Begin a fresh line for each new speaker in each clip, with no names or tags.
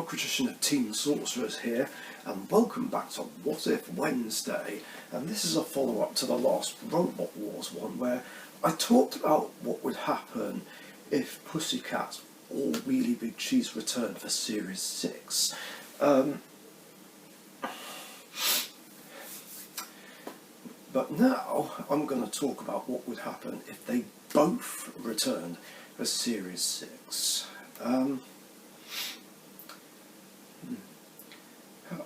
Acquisition of Team Sorcerers here, and welcome back to What If Wednesday. And this is a follow-up to the last Robot Wars one, where I talked about what would happen if Pussycat or Really Big Cheese returned for Series 6. But now I'm going to talk about what would happen if they both returned for Series 6.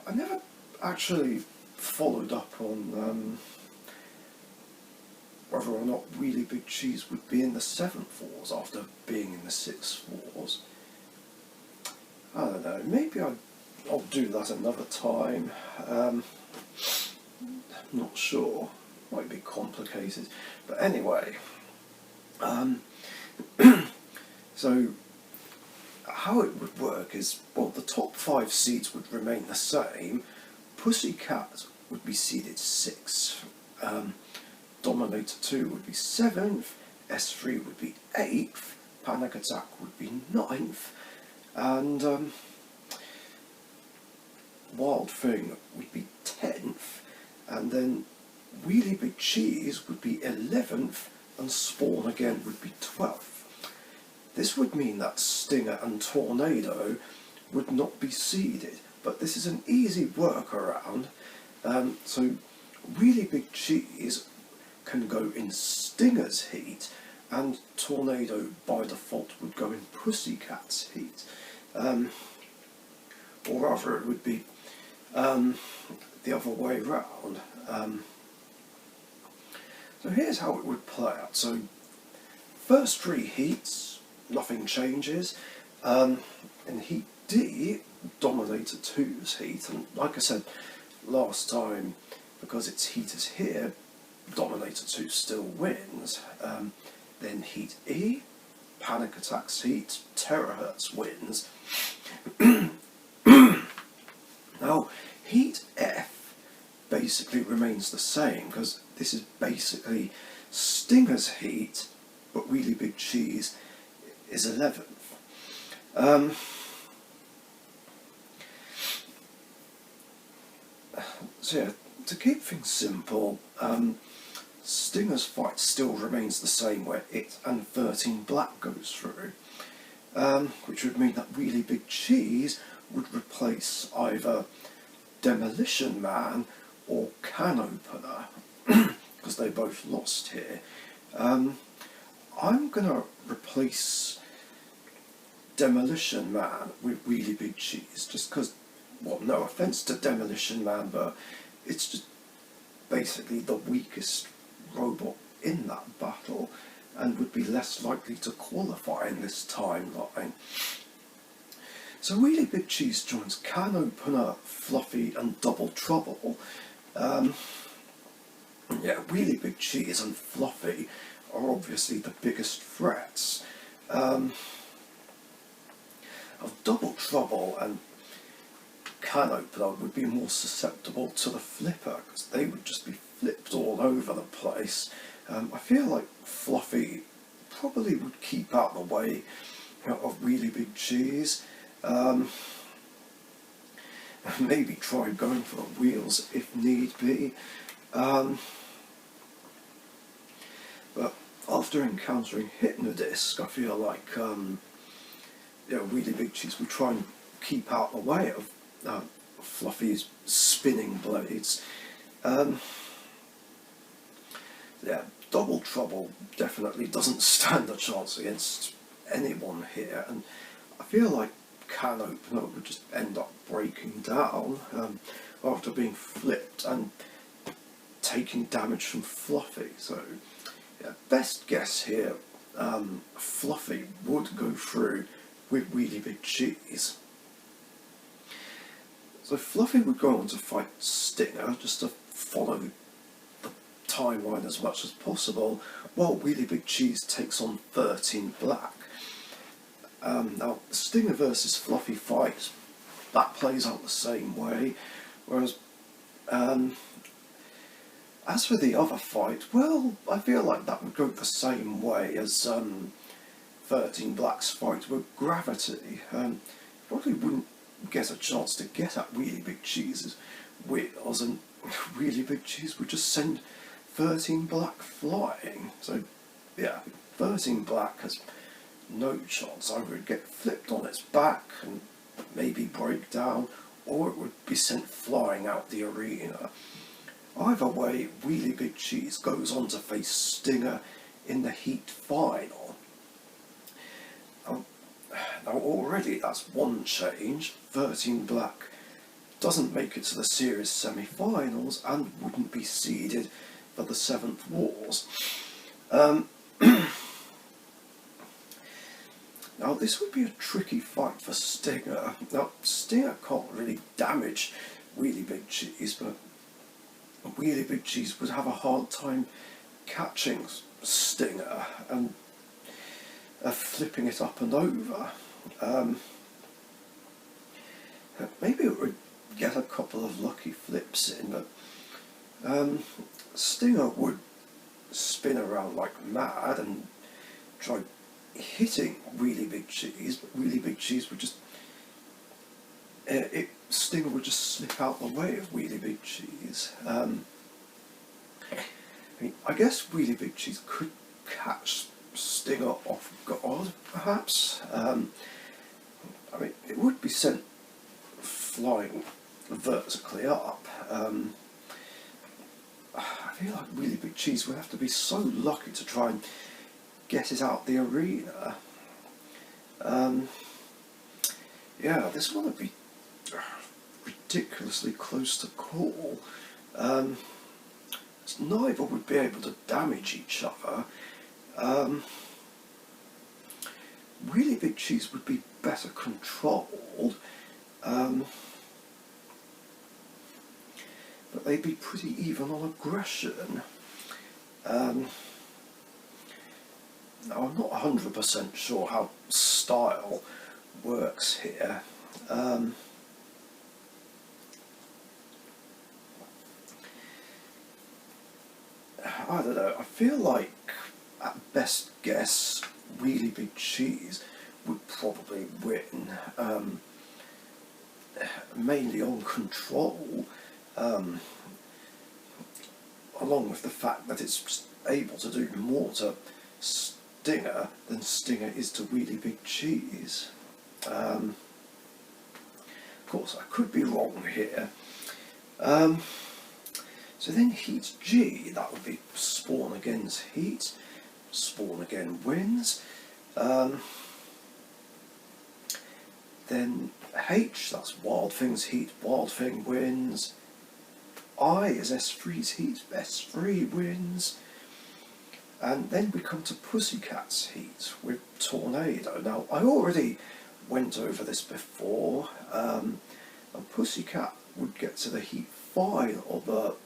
I never actually followed up on whether or not Really Big Cheese would be in the 7th Wars after being in the 6th Wars. I don't know, maybe I'll do that another time. Not sure, might be complicated. But anyway, so how it would work is, well, the top 5 seeds would remain the same. Pussycat would be seeded 6th, Dominator 2 would be 7th, S3 would be 8th, Panic Attack would be 9th, and Wild Thing would be 10th, and then Really Big Cheese would be 11th, and Spawn again would be 12th. This would mean that Stinger and Tornado would not be seeded, but this is an easy workaround. So Really Big Cheese can go in Stinger's heat, and Tornado by default would go in Pussycat's heat. Or rather, it would be the other way round. So here's how it would play out. So first 3 heats, nothing changes. In Heat D, Dominator 2's heat, and like I said last time, because its heat is here, Dominator 2 still wins. Then Heat E, Panic Attack's heat, Terahertz wins. Now, Heat F basically remains the same, because this is basically Stinger's heat, but Really Big Cheese is 11th. So yeah, to keep things simple, Stinger's fight still remains the same, where it and 13 Black goes through, which would mean that Really Big Cheese would replace either Demolition Man or Can Opener, because they both lost here. I'm going to replace Demolition Man with Really Big Cheese, just because, well, no offence to Demolition Man, but it's just basically the weakest robot in that battle, and would be less likely to qualify in this timeline. So Really Big Cheese joins Can Opener, Fluffy and Double Trouble. Yeah, Really Big Cheese and Fluffy are obviously the biggest threats. Double Trouble and Can Opener would be more susceptible to the flipper, because they would just be flipped all over the place. I feel like Fluffy probably would keep out the way, of Really Big Cheese. Maybe try going for the wheels if need be. But after encountering Hypnodisc, I feel like Really Big Cheese would try and keep out the way of Fluffy's spinning blades. Yeah, Double Trouble definitely doesn't stand a chance against anyone here, and I feel like Can Opener would just end up breaking down after being flipped and taking damage from Fluffy. So yeah, best guess here, Fluffy would go through with Really Big Cheese. So Fluffy would go on to fight Stinger, just to follow the timeline as much as possible, while Really Big Cheese takes on 13 Black. Now, Stinger versus Fluffy fight, that plays out the same way, whereas as for the other fight, well, I feel like that would go the same way as 13 Black's fight with Gravity. Probably wouldn't get a chance to get at Really Big Cheese's wheels, and Really Big Cheese would just send 13 Black flying. So, yeah, 13 Black has no chance. Either it would get flipped on its back and maybe break down, or it would be sent flying out the arena. Either way, Really Big Cheese goes on to face Stinger in the Heat final. Now already that's one change. 13 Black doesn't make it to the series semi-finals and wouldn't be seeded for the 7th Wars. Now this would be a tricky fight for Stinger. Now Stinger can't really damage Really Big Cheese, but Really Big Cheese would have a hard time catching Stinger and flipping it up and over. Maybe it would get a couple of lucky flips in, but Stinger would spin around like mad and try hitting Really Big Cheese, but Really Big Cheese would just Stinger would just slip out the way of Really Big Cheese. I guess Really Big Cheese could catch Stinger off guard, perhaps. It would be sent flying vertically up. I feel like Really Big Cheese would have to be so lucky to try and get it out the arena. Yeah, this one would be ridiculously close to call. Neither would be able to damage each other. Really Big Cheese would be better controlled, but they'd be pretty even on aggression. Now I'm not 100% sure how style works here. I don't know, I feel like at best guess Really Big Cheese would probably win, mainly on control, along with the fact that it's just able to do more to Stinger than Stinger is to Really Big Cheese. Of course, I could be wrong here. So then Heat G, that would be Spawn against Heat. Spawn again wins. Then H, that's Wild Thing's Heat. Wild Thing wins. I is S3's Heat. S3 wins. And then we come to Pussycat's Heat with Tornado. Now, I already went over this before. And Pussycat would get to the Heat final, but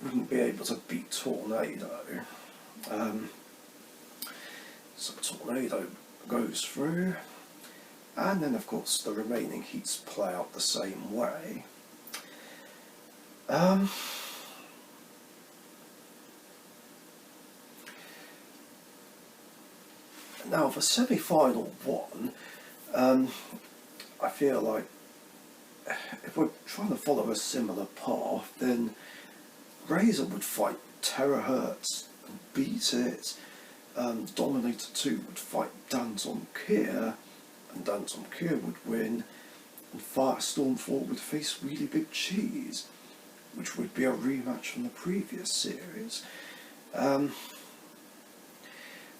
wouldn't be able to beat Tornado. So Tornado goes through, and then of course the remaining heats play out the same way. Now for semi-final one, I feel like if we're trying to follow a similar path, then Razor would fight Terahertz and beat it. Dominator 2 would fight Danton Kier, and Danton Kier would win. And Firestorm 4 would face Really Big Cheese, which would be a rematch from the previous series. But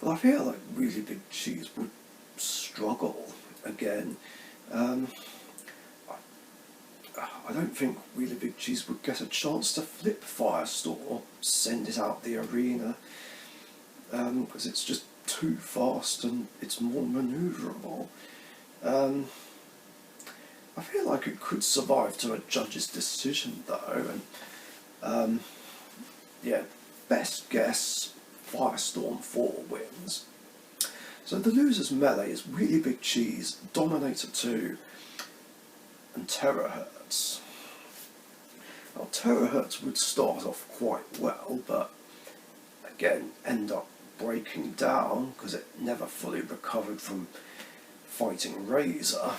I feel like Really Big Cheese would struggle again. I don't think Really Big Cheese would get a chance to flip Firestorm or send it out the arena, because it's just too fast and it's more manoeuvrable. I feel like it could survive to a judge's decision though, and yeah, best guess Firestorm 4 wins. So the losers melee is Really Big Cheese, Dominator 2 and Terahertz. Now Terahertz would start off quite well, but again end up breaking down because it never fully recovered from fighting Razor.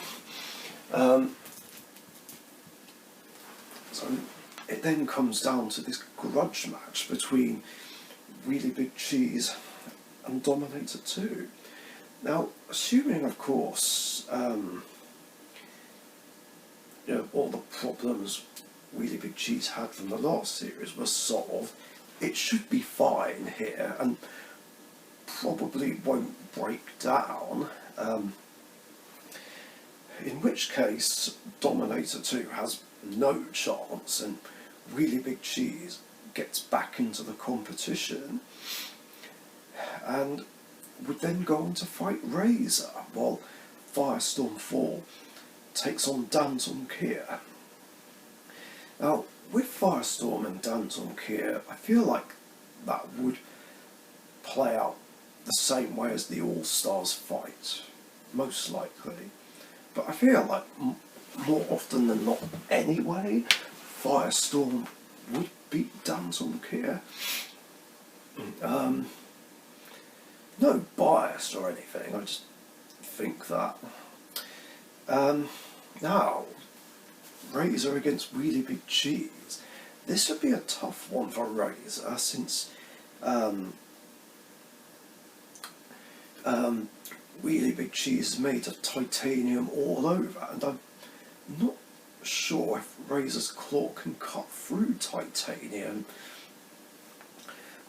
Um, so it then comes down to this grudge match between Really Big Cheese and Dominator 2. Now, assuming, of course, all the problems Really Big Cheese had from the last series were solved, it should be fine here and probably won't break down. In which case, Dominator 2 has no chance and Really Big Cheese gets back into the competition and would then go on to fight Razor while Firestorm 4 takes on Danton Kier. Now, with Firestorm and Danton Kier, I feel like that would play out the same way as the All-Stars fight, most likely. But I feel like more often than not anyway, Firestorm would beat Danton Kier. No bias or anything, I just think that. Now, Razor against Really Big Cheese. This would be a tough one for Razor since Really Big Cheese is made of titanium all over, and I'm not sure if Razor's claw can cut through titanium.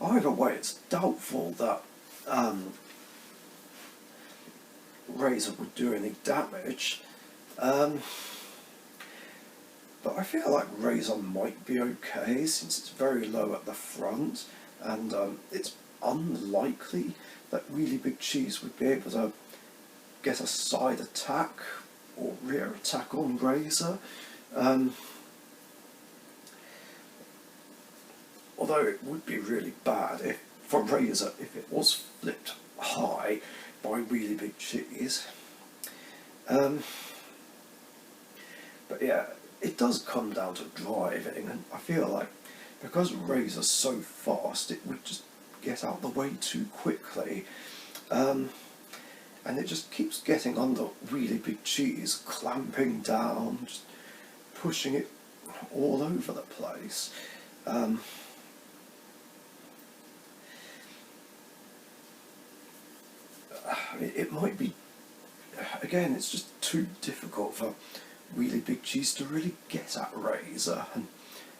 Either way, it's doubtful that Razor would do any damage. But I feel like Razor might be okay since it's very low at the front, and it's unlikely that Really Big Cheese would be able to get a side attack or rear attack on Razor. Although it would be really bad for Razor if it was flipped high by Really Big Cheese. But yeah, it does come down to driving, and I feel like because Razor's so fast, it would just get out the way too quickly. And it just keeps getting under Really Big Cheese, clamping down, just pushing it all over the place. It might be, again, it's just too difficult for Really Big Cheese to really get at Razor and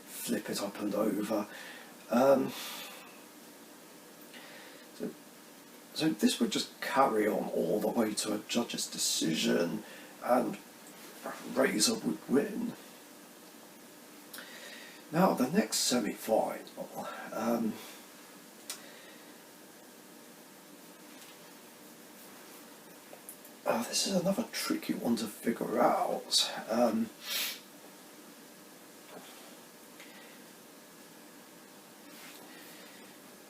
flip it up and over. So this would just carry on all the way to a judge's decision and Razor would win. Now the next semi-final, this is another tricky one to figure out.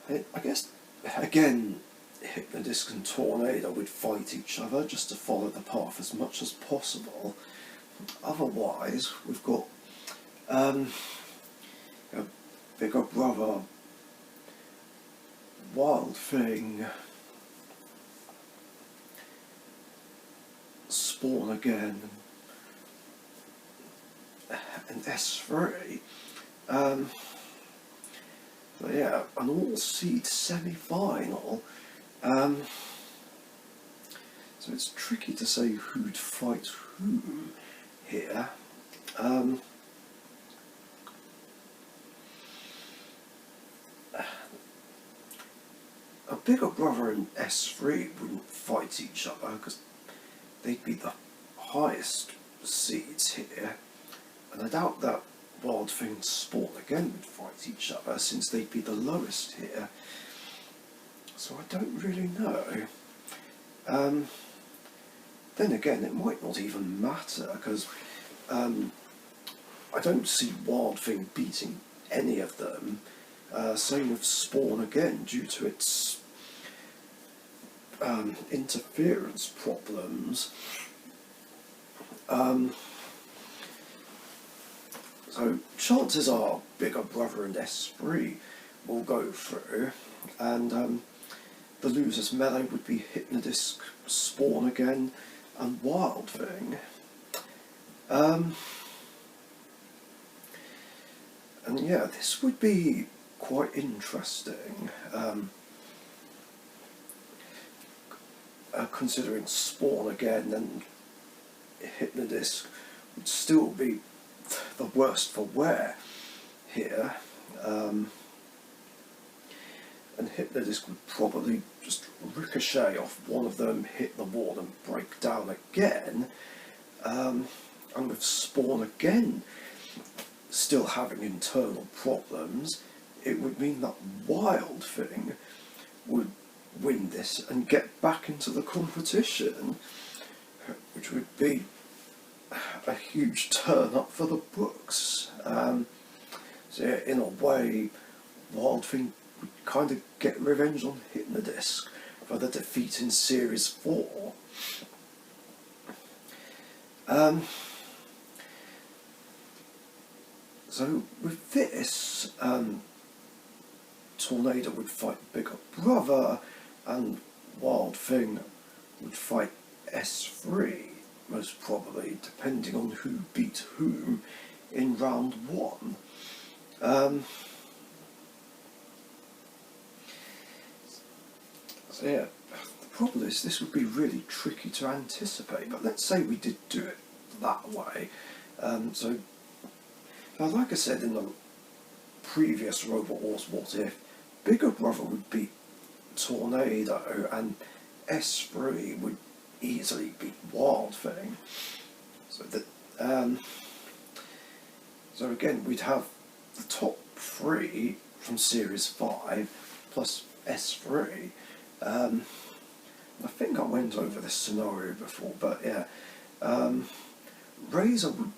I guess, again, Hypnodisc and Tornado would fight each other just to follow the path as much as possible. Otherwise, we've got Bigger Brother, Wild Thing, Spawn Again, and S3. So yeah, an all-seed semi-final. So it's tricky to say who'd fight whom here. A Bigger Brother and S3 wouldn't fight each other because they'd be the highest seeds here, and I doubt that Wild Thing and Spawn Again would fight each other since they'd be the lowest here. So I don't really know. Then again, it might not even matter because I don't see Wild Thing beating any of them. Same with Spawn Again due to its interference problems. So chances are Bigger Brother and S3 will go through, and the losers melee would be Hypnodisc, Spawn Again, and Wild Thing. And yeah, this would be quite interesting, considering Spawn again and Hypnodisc would still be the worst for wear here. And Hypnodisc would probably just ricochet off one of them, hit the wall and break down again. And with Spawn again still having internal problems, it would mean that Wild Thing would win this and get back into the competition, which would be a huge turn up for the books. So yeah, in a way, Wild Thing would kind of get revenge on Hypnodisc for the defeat in Series 4. So with this, Tornado would fight Bigger Brother, and Wild Thing would fight S3, most probably, depending on who beat whom in round 1. So yeah, the problem is this would be really tricky to anticipate, but let's say we did do it that way. So now, like I said in the previous Robot Wars What If, Bigger Brother would beat Tornado and S3 would easily beat Wild Thing. So that so again we'd have the top 3 from Series 5 plus S3. I think I went over this scenario before, but yeah, Razor would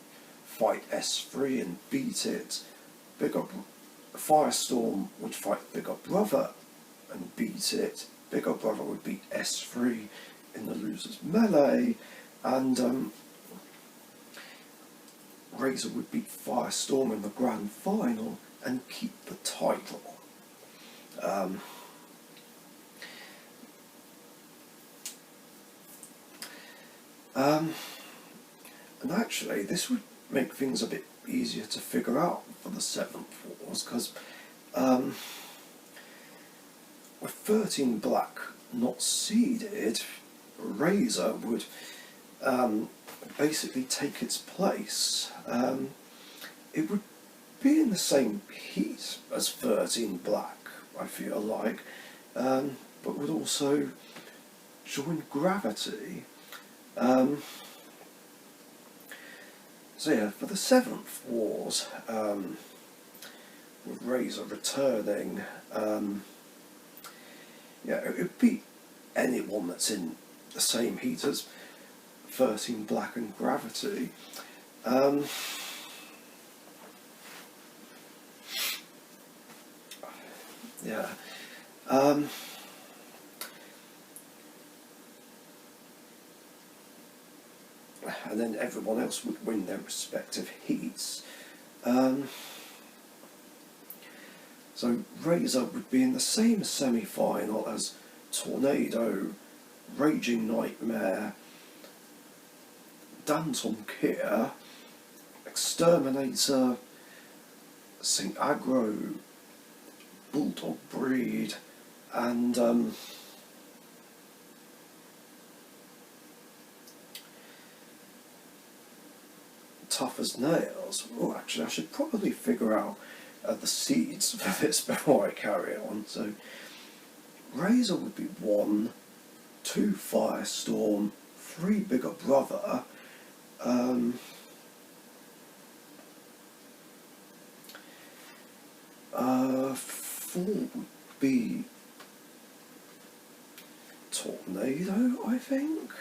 fight S3 and beat it. Firestorm would fight Bigger Brother and beat it. Bigger Brother would beat S3 in the losers melee, and Razor would beat Firestorm in the grand final and keep the title. And actually, this would make things a bit easier to figure out for the 7th Wars, because with 13 Black not seeded, Razor would basically take its place. It would be in the same heat as 13 Black, I feel like, but would also join Gravity. So yeah, for the 7th Wars, with Razor returning, yeah, it would beat anyone that's in the same heat as 13 Black and Gravity. Yeah. And then everyone else would win their respective heats. So Razor would be in the same semi-final as Tornado, Raging Nightmare, Danton Kier, Exterminator, St. Aggro, Bulldog Breed, and Tough as Nails. Oh, actually, I should probably figure out the seeds for this before I carry on. So, Razor would be 1, 2 Firestorm, 3 Bigger Brother, 4 would be Tornado, I think.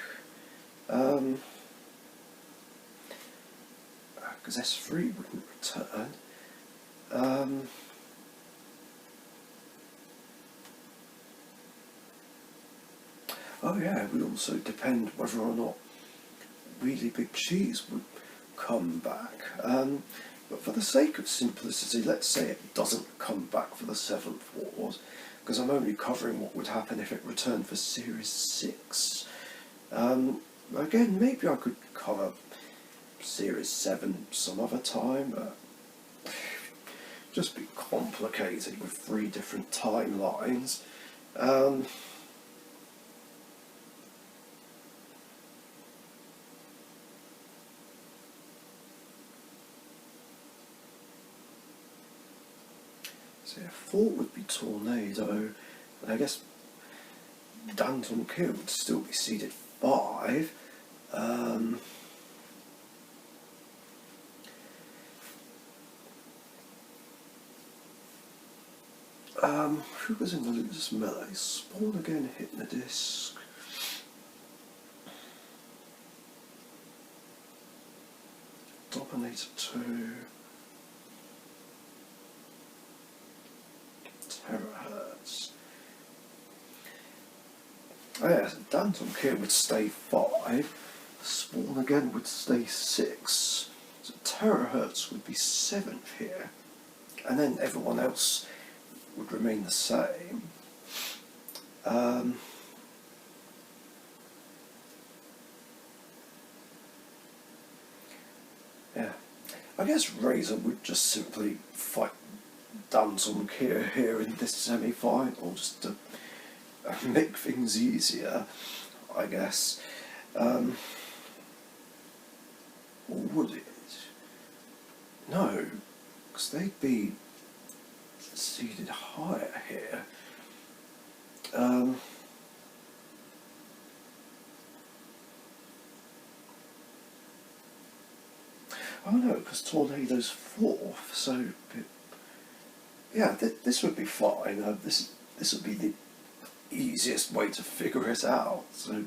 Because S3 wouldn't return. Oh yeah, it would also depend whether or not Really Big Cheese would come back. But for the sake of simplicity, let's say it doesn't come back for the 7th Wars, because I'm only covering what would happen if it returned for Series 6. Again, maybe I could cover Series 7 some other time, but just be complicated with 3 different timelines. So yeah, 4 would be Tornado. I guess Danton Kill would still be seeded 5. Who was in the Losers Melee? Spawn again, hitting the disc. Dominator 2. Terahertz. Oh yeah, so Danton Kill would stay 5. Spawn again would stay 6. So Terahertz would be 7th here. And then everyone else would remain the same. Yeah, I guess Razor would just simply fight Danton here in this semi-final, just to make things easier, I guess. Or would it? No, because they'd be seated higher here. Oh no, because Tornado's 4th, so yeah, this would be fine. This would be the easiest way to figure it out. So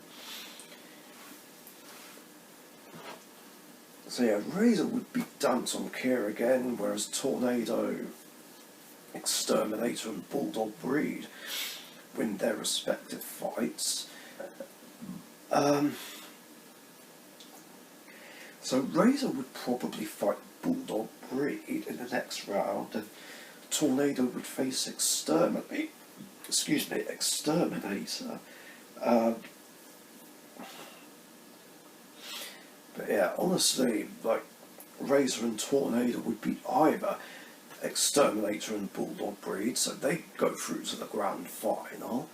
yeah, Razor would beat Danton Kier again, whereas Tornado, Exterminator and Bulldog Breed win their respective fights. So Razor would probably fight Bulldog Breed in the next round, and Tornado would face Exterminator. But yeah, honestly, like, Razor and Tornado would beat either Exterminator and Bulldog Breed, so they go through to the grand final,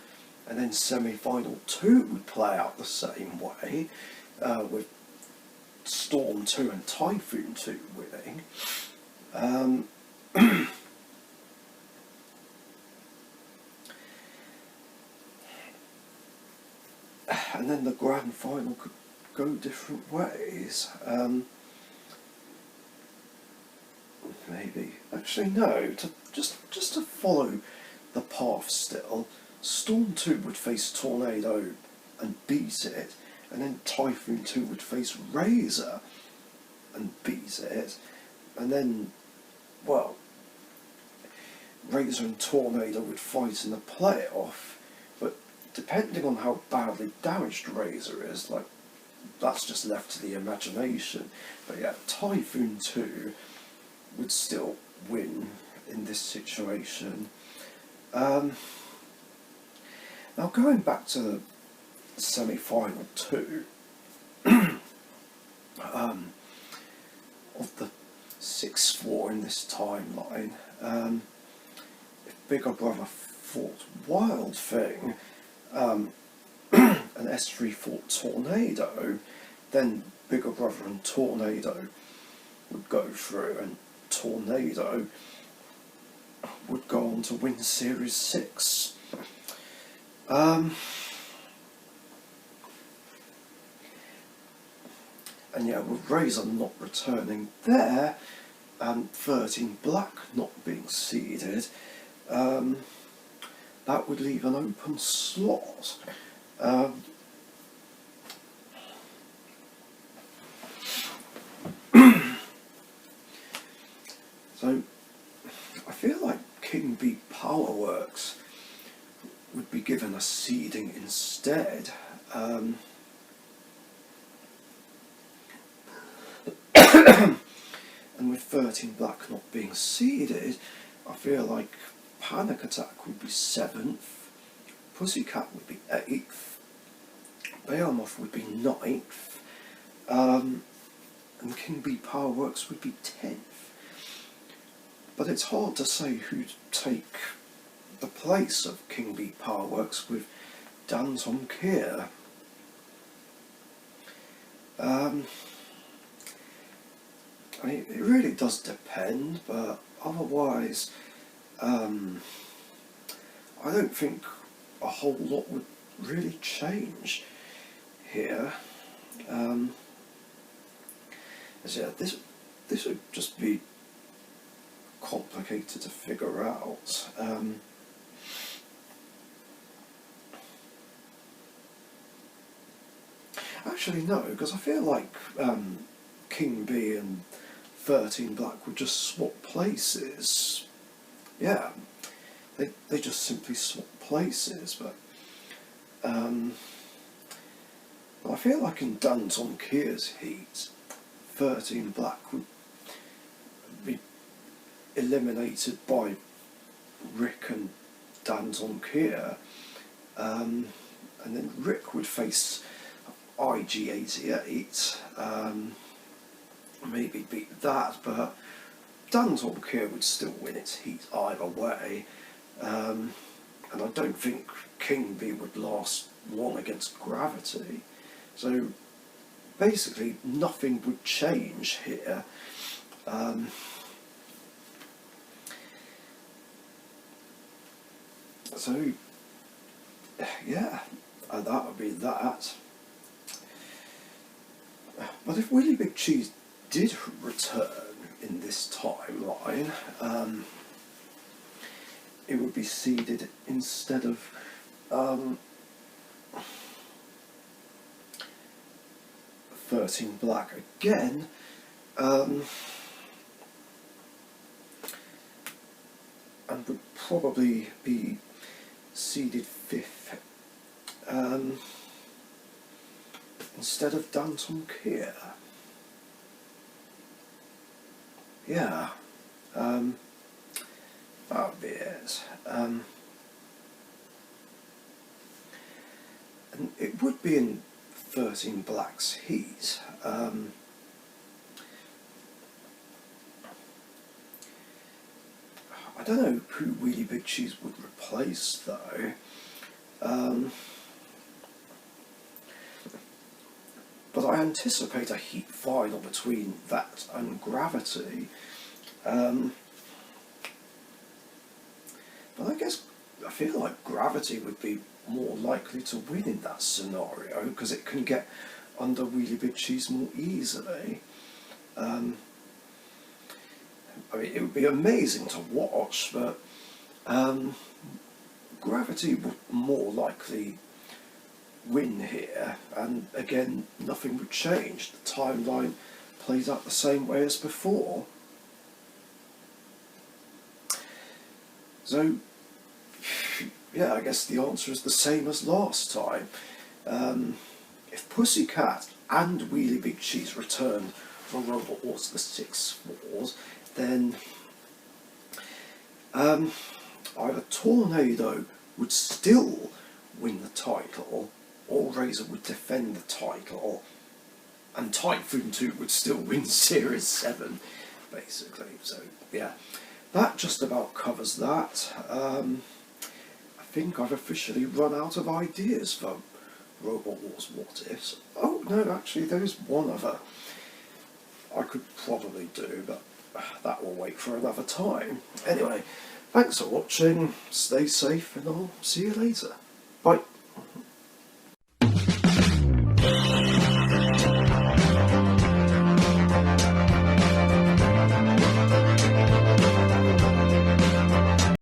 and then semi-final 2 would play out the same way, with Storm 2 and Typhoon 2 winning. And then the grand final could go different ways. Maybe. Actually, no. Just to follow the path still, Storm 2 would face Tornado and beat it, and then Typhoon 2 would face Razor and beat it, and then, well, Razor and Tornado would fight in the playoff, but depending on how badly damaged Razor is, like, that's just left to the imagination. But yeah, Typhoon 2 would still win in this situation. Now going back to the semi-final 2 of the 6-4 in this timeline, if Bigger Brother fought Wild Thing and S3 fought Tornado, then Bigger Brother and Tornado would go through, and Tornado would go on to win Series 6. And yeah, with Razor not returning there, and 13 Black not being seeded, that would leave an open slot. So, I feel like King B Powerworks would be given a seeding instead. And with 13 Black not being seeded, I feel like Panic Attack would be 7th, Pussycat would be 8th, Behemoth would be 9th, and King Bee Powerworks would be 10th. But it's hard to say who'd take the place of King Bee Powerworks with Dance on Kier. I mean, it really does depend, but otherwise, I don't think a whole lot would really change here. Yeah, this would just be complicated to figure out. Actually, no, because I feel like King Bee and 13 Black would just swap places. Yeah, they just simply swap places, but I feel like in Dance on Kier's heat, 13 Black would be eliminated by Rick and Dance on Kier, and then Rick would face IG-88, maybe beat that, but Dance on Kier would still win its heat either way, and I don't think King Bee would last long against Gravity, so basically nothing would change here. So yeah, and that would be that. But if Willy Big Cheese did return in this timeline, it would be seeded instead of 13 Black again. And would probably be seeded 5th instead of Dance on Kier. Yeah, that would be it. And it would be in 13 Black's heat. I don't know who Wheelie Big Cheese would replace though. But I anticipate a heat final between that and Gravity. But I guess I feel like Gravity would be more likely to win in that scenario because it can get under Wheelie Big Cheese more easily. I mean, it would be amazing to watch, but Gravity would more likely win here, and again, nothing would change. The timeline plays out the same way as before. So, yeah, I guess the answer is the same as last time. If Pussycat and Wheelie Big Cheese returned for Robot Wars the 6 Wars, then either Tornado would still win the title, or Razor would defend the title, and Typhoon 2 would still win Series 7, basically. So, yeah, that just about covers that. I think I've officially run out of ideas for Robot Wars What Ifs. Oh, no, actually, there is one other I could probably do, but that will wait for another time. Anyway, thanks for watching, stay safe, and I'll see you later. Bye.